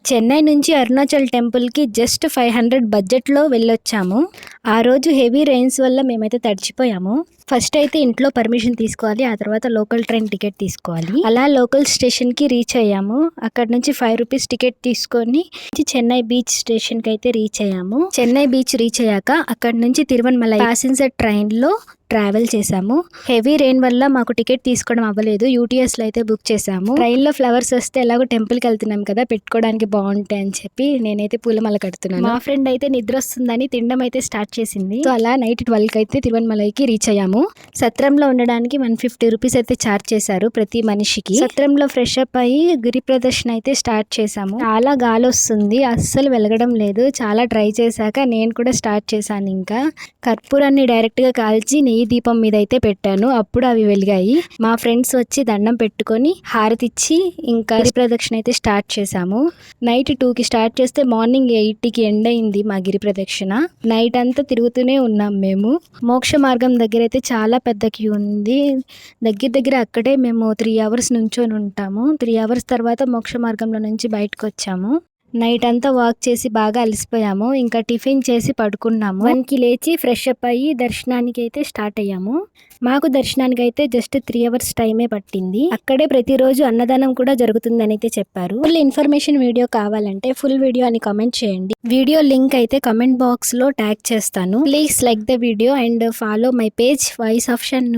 చెన్నై నుంచి అరుణాచల్ టెంపుల్కి జస్ట్ 500 బడ్జెట్లో వెళ్ళొచ్చాము. ఆ రోజు హెవీ రెయిన్స్ వల్ల మేమైతే తడిచిపోయాము. ఫస్ట్ అయితే ఇంట్లో పర్మిషన్ తీసుకోవాలి, ఆ తర్వాత లోకల్ ట్రైన్ టికెట్ తీసుకోవాలి. అలా లోకల్ స్టేషన్కి రీచ్ అయ్యాము. అక్కడ నుంచి 5 రూపీస్ టికెట్ తీసుకొని చెన్నై బీచ్ స్టేషన్కి అయితే రీచ్ అయ్యాము. చెన్నై బీచ్ రీచ్ అయ్యాక అక్కడ నుంచి తిరువణమలై ప్యాసింజర్ ట్రైన్లో ట్రావెల్ చేసాము. హెవీ రెయిన్ వల్ల మాకు టికెట్ తీసుకోవడం అవ్వలేదు. యూటీఎస్ లో అయితే బుక్ చేసాము. ట్రైన్ లో ఫ్లవర్స్ వస్తే ఎలాగో టెంపుల్ కి వెళ్తున్నాం కదా, పెట్టుకోవడానికి బాగుంటాయి అని చెప్పి నేనైతే పూలమాల కడుతున్నాను. మా ఫ్రెండ్ అయితే నిద్ర వస్తుందని తినడం అయితే స్టార్ట్ చేసింది. సో అలా నైట్ 12 కి అయితే తిరువణమలైకి రీచ్ అయ్యాము. సత్రంలో ఉండడానికి 150 రూపీస్ అయితే ఛార్జ్ చేశారు ప్రతి మనిషికి. సత్రంలో ఫ్రెష్ అప్ అయ్యి గిరి ప్రదర్శన అయితే స్టార్ట్ చేసాము. చాలా గాలి వస్తుంది, అస్సలు వెలగడం లేదు. చాలా ట్రై చేశాక నేను కూడా స్టార్ట్ చేశాను. ఇంకా కర్పూరాన్ని డైరెక్ట్ గా కాల్చి నెయ్యి దీపం మీద అయితే పెట్టాను. అప్పుడు అవి వెలిగాయి. మా ఫ్రెండ్స్ వచ్చి దండం పెట్టుకొని హారతిచ్చి ఇంకా గిరి ప్రదక్షిణ అయితే స్టార్ట్ చేసాము. నైట్ 2కి స్టార్ట్ చేస్తే మార్నింగ్ 8కి ఎండ్ అయింది మా గిరి ప్రదక్షిణ. నైట్ అంతా తిరుగుతూనే ఉన్నాం మేము. మోక్ష మార్గం దగ్గర అయితే చాలా పెద్ద క్యూ ఉంది. దగ్గర అక్కడే మేము 3 అవర్స్ నుంచొని ఉంటాము. 3 అవర్స్ తర్వాత మోక్ష మార్గంలో నుంచి బయటకు వచ్చాము. నైట్ అంతా వాక్ చేసి బాగా అలసిపోయాము. ఇంకా టిఫిన్ చేసి పడుకున్నాము. 1కి లేచి ఫ్రెష్ అప్ అయ్యి దర్శనానికి అయితే స్టార్ట్ అయ్యాము. మాకు దర్శనానికి అయితే జస్ట్ 3 అవర్స్ టైమే పట్టింది. అక్కడే ప్రతిరోజు అన్నదానం కూడా జరుగుతుందని అయితే చెప్పారు. ఫుల్ ఇన్ఫర్మేషన్ వీడియో కావాలంటే ఫుల్ వీడియో అని కామెంట్ చేయండి. వీడియో లింక్ అయితే కామెంట్ బాక్స్ లో ట్యాగ్ చేస్తాను. Please like the video and follow my page voice of Shannu.